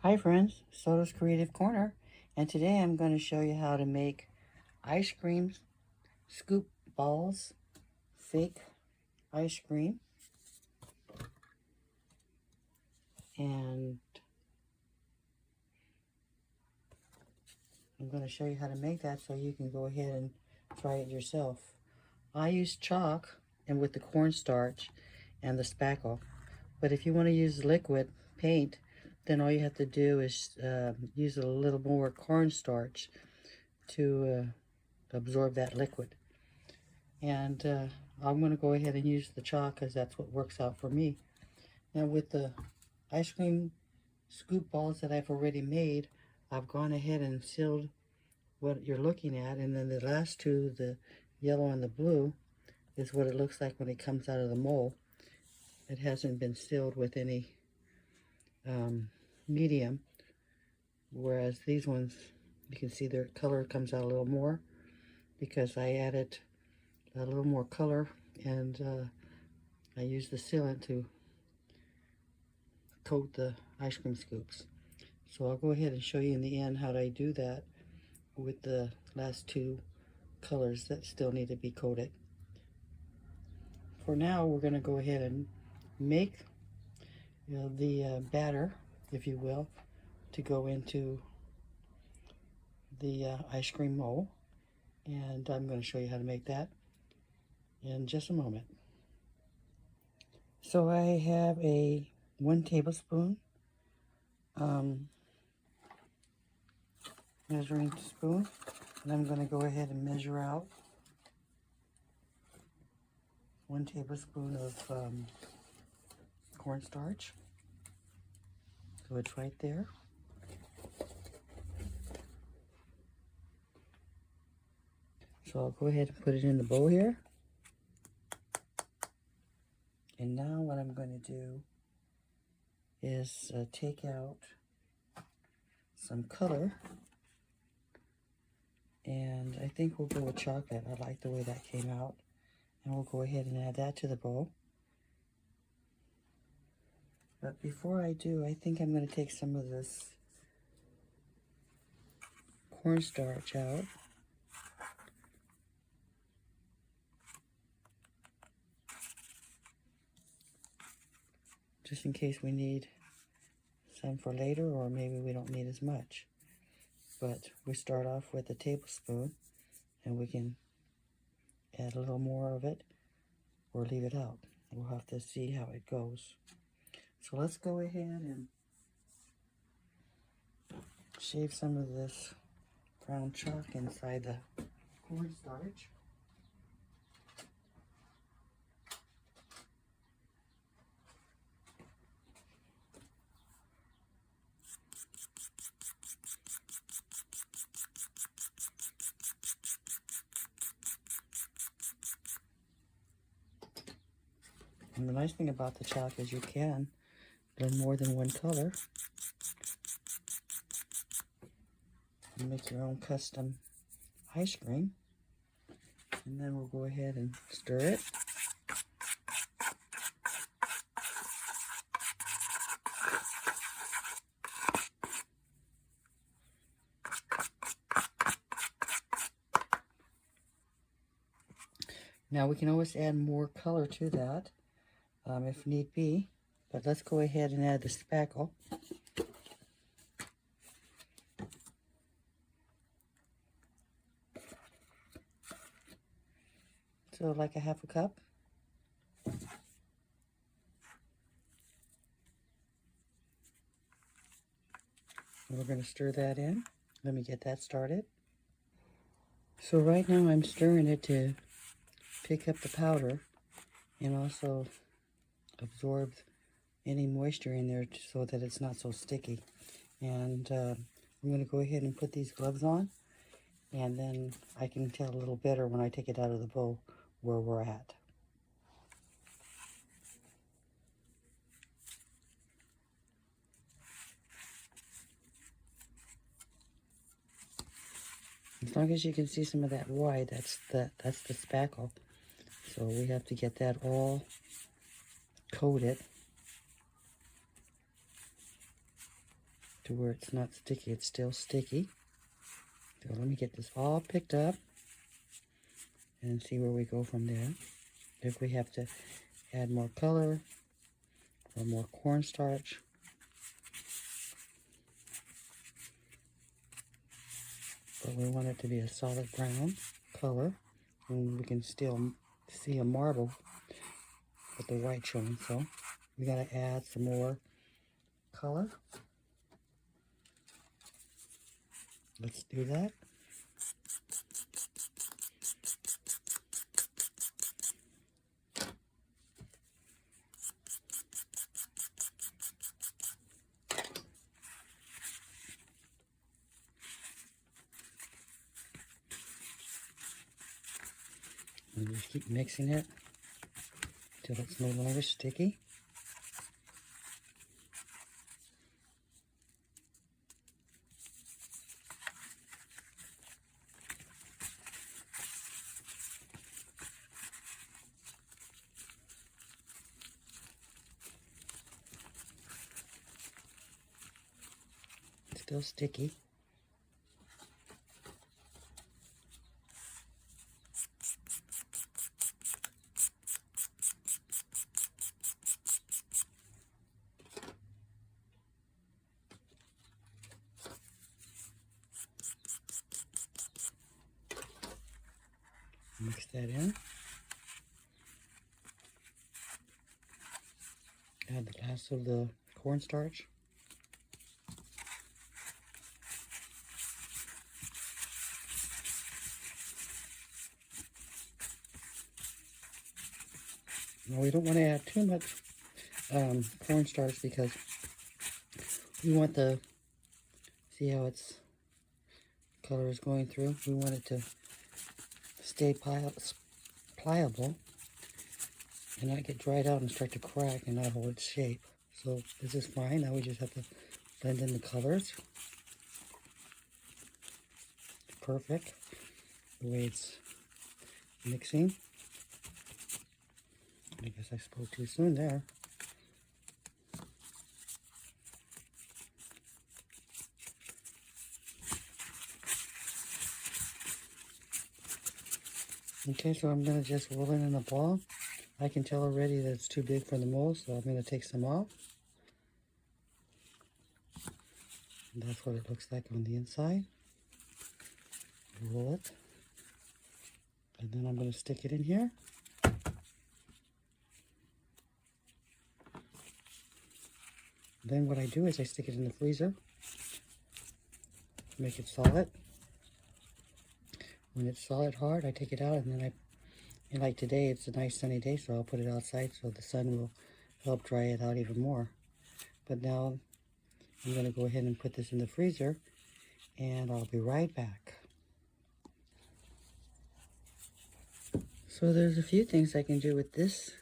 Hi friends, Soto's Creative Corner, and today I'm going to show you how to make ice cream scoop balls, fake ice cream, and I'm going to show you how to make that so you can go ahead and try it yourself. I use chalk and with the cornstarch and the spackle, but if you want to use liquid paint, then all you have to do is use a little more cornstarch to absorb that liquid. And I'm going to go ahead and use the chalk because that's what works out for me. Now with the ice cream scoop balls that I've already made, I've gone ahead and sealed what you're looking at, and then the last two, the yellow and the blue, is what it looks like when it comes out of the mold. It hasn't been sealed with any medium, whereas these ones, you can see their color comes out a little more because I added a little more color, and I used the sealant to coat the ice cream scoops. So I'll go ahead and show you in the end how I do that with the last two colors that still need to be coated. For now, we're going to go ahead and make the batter, if you will, to go into the ice cream mold. And I'm going to show you how to make that in just a moment. So I have a 1 tablespoon measuring spoon, and I'm going to go ahead and measure out 1 tablespoon of cornstarch. So it's right there. So I'll go ahead and put it in the bowl here. And now what I'm going to do is take out some color. And I think we'll go with chocolate. I like the way that came out. And we'll go ahead and add that to the bowl. But before I do, I think I'm going to take some of this cornstarch out. Just in case we need some for later, or maybe we don't need as much. But we start off with a tablespoon, and we can add a little more of it or leave it out. We'll have to see how it goes. So let's go ahead and shave some of this brown chalk inside the cornstarch. And the nice thing about the chalk is you can blend more than one color and make your own custom ice cream. And then we'll go ahead and stir it. Now we can always add more color to that if need be, but let's go ahead and add the spackle. So like a half a cup. And we're going to stir that in. Let me get that started. So right now I'm stirring it to pick up the powder and also absorb any moisture in there so that it's not so sticky. And I'm going to go ahead and put these gloves on, and then I can tell a little better when I take it out of the bowl where we're at. As long as you can see some of that white, that's the spackle. So we have to get that all coated. to where it's not sticky. It's still sticky. So let me get this all picked up and see where we go from there. If we have to add more color or more cornstarch. But we want it to be a solid brown color, and we can still see a marble with the white showing. So we got to add some more color. Let's do that. And just keep mixing it until it's no longer sticky. It's still sticky. Mix that in. Add the last of the cornstarch. Now we don't want to add too much cornstarch because we want the, see how its color is going through? We want it to stay pliable and not get dried out and start to crack and not hold its shape. So this is fine. Now we just have to blend in the colors. Perfect the way it's mixing. I guess I spoke too soon there. Okay, so I'm going to just roll it in a ball. I can tell already that it's too big for the mold, so I'm going to take some off. And that's what it looks like on the inside. Roll it. And then I'm going to stick it in here. Then what I do is I stick it in the freezer. Make it solid. When it's solid hard, I take it out, and then and like today, it's a nice sunny day, so I'll put it outside so the sun will help dry it out even more. But now I'm going to go ahead and put this in the freezer, and I'll be right back. So there's a few things I can do with this.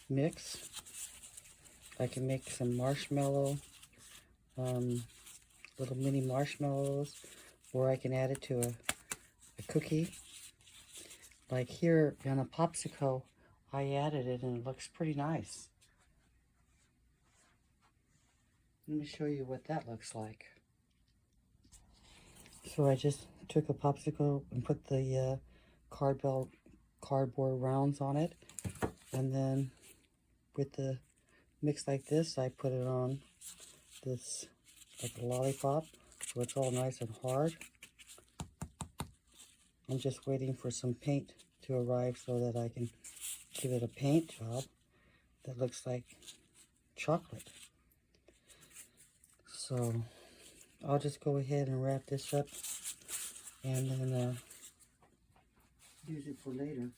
Mix. I can make some marshmallow, little mini marshmallows, or I can add it to a cookie. Like here on a popsicle, I added it and it looks pretty nice. Let me show you what that looks like. So I just took a popsicle and put the cardboard rounds on it, and then with the mix like this, I put it on this like a lollipop, so it's all nice and hard. I'm just waiting for some paint to arrive so that I can give it a paint job that looks like chocolate. So I'll just go ahead and wrap this up and then use it for later.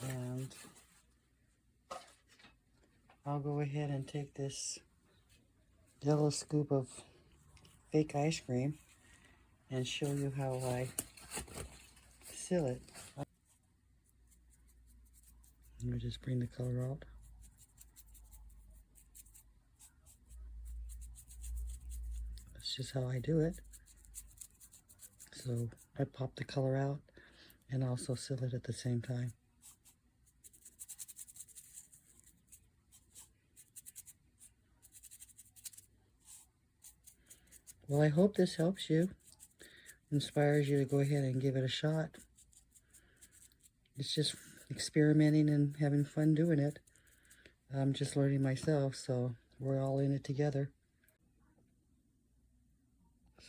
And I'll go ahead and take this yellow scoop of fake ice cream and show you how I seal it. Let me just bring the color out. That's just how I do it. So I pop the color out and also seal it at the same time. Well, I hope this helps you, inspires you to go ahead and give it a shot. It's just experimenting and having fun doing it. I'm just learning myself, so we're all in it together.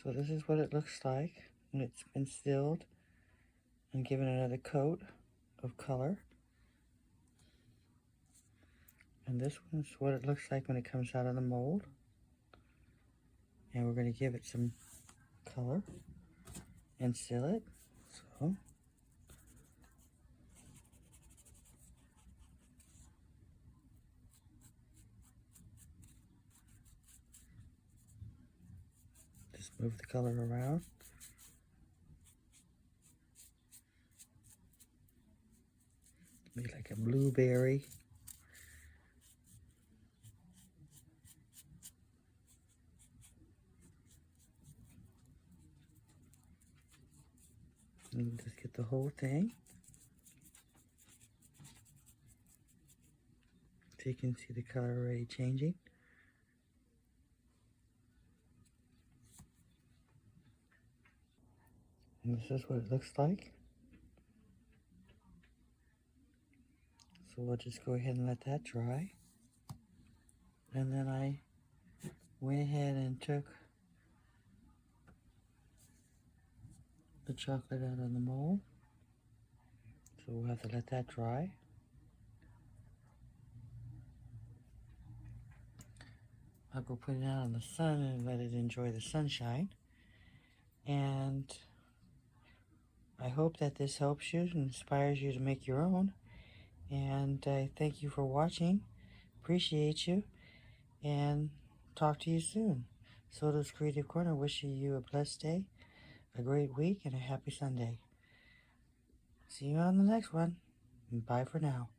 So this is what it looks like when it's been sealed and given another coat of color. And this one's what it looks like when it comes out of the mold. And we're going to give it some color and seal it. So just move the color around. Be like a blueberry. And just get the whole thing. So you can see the color already changing. And this is what it looks like. So we'll just go ahead and let that dry. And then I went ahead and took the chocolate out of the mold. So we'll have to let that dry. I'll go put it out in the sun and let it enjoy the sunshine. And I hope that this helps you and inspires you to make your own. And I thank you for watching. Appreciate you. And talk to you soon. Soto's Creative Corner wishing you a blessed day, a great week, and a happy Sunday. See you on the next one. Bye for now.